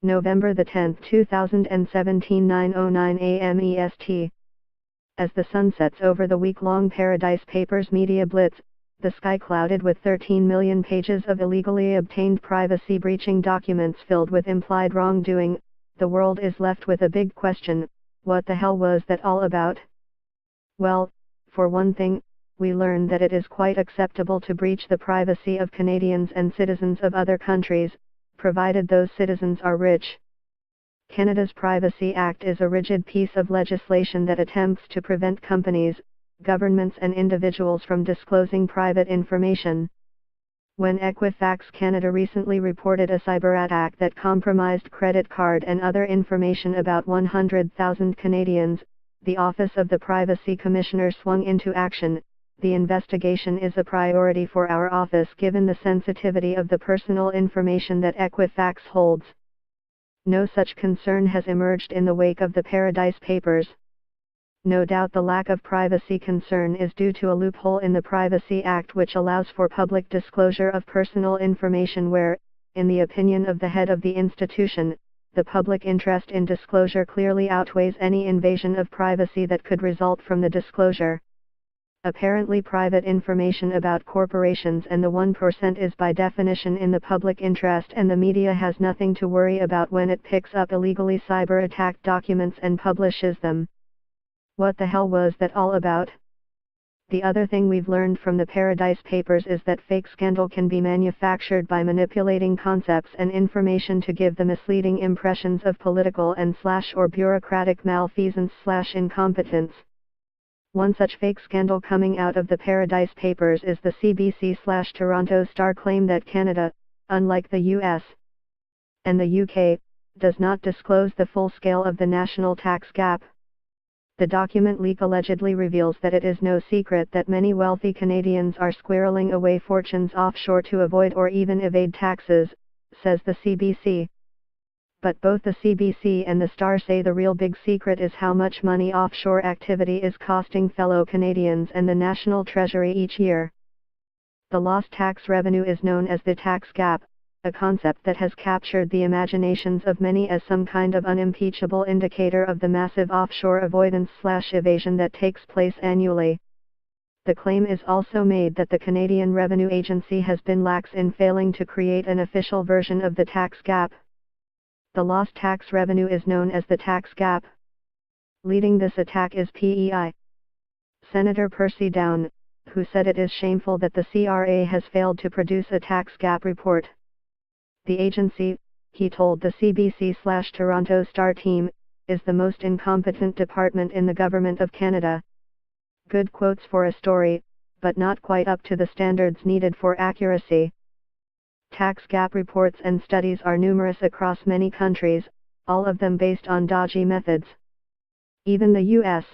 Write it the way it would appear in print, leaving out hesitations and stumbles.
November 10, 2017, 9:09 a.m. EST. As the sun sets over the week-long Paradise Papers media blitz, the sky clouded with 13 million pages of illegally obtained privacy-breaching documents filled with implied wrongdoing, the world is left with a big question: what the hell was that all about? Well, for one thing, we learned that it is quite acceptable to breach the privacy of Canadians and citizens of other countries, provided those citizens are rich. Canada's Privacy Act is a rigid piece of legislation that attempts to prevent companies, governments and individuals from disclosing private information. When Equifax Canada recently reported a cyber attack that compromised credit card and other information about 100,000 Canadians, the Office of the Privacy Commissioner swung into action. The investigation is a priority for our office given the sensitivity of the personal information that Equifax holds. No such concern has emerged in the wake of the Paradise Papers. No doubt the lack of privacy concern is due to a loophole in the Privacy Act which allows for public disclosure of personal information where, in the opinion of the head of the institution, the public interest in disclosure clearly outweighs any invasion of privacy that could result from the disclosure. Apparently private information about corporations and the 1% is by definition in the public interest, and the media has nothing to worry about when it picks up illegally cyber-attacked documents and publishes them. What the hell was that all about? The other thing we've learned from the Paradise Papers is that fake scandal can be manufactured by manipulating concepts and information to give the misleading impressions of political and or bureaucratic malfeasance incompetence. One such fake scandal coming out of the Paradise Papers is the CBC/Toronto Star claim that Canada, unlike the US and the UK, does not disclose the full scale of the national tax gap. The document leak allegedly reveals that it is no secret that many wealthy Canadians are squirreling away fortunes offshore to avoid or even evade taxes, says the CBC. But both the CBC and the Star say the real big secret is how much money offshore activity is costing fellow Canadians and the National Treasury each year. The lost tax revenue is known as the tax gap, a concept that has captured the imaginations of many as some kind of unimpeachable indicator of the massive offshore avoidance/evasion that takes place annually. The claim is also made that the Canadian Revenue Agency has been lax in failing to create an official version of the tax gap. The lost tax revenue is known as the tax gap. Leading this attack is PEI Senator Percy Down, who said it is shameful that the CRA has failed to produce a tax gap report. The agency, he told the CBC/Toronto Star team, is the most incompetent department in the Government of Canada. Good quotes for a story, but not quite up to the standards needed for accuracy. Tax gap reports and studies are numerous across many countries, all of them based on dodgy methods. Even the US,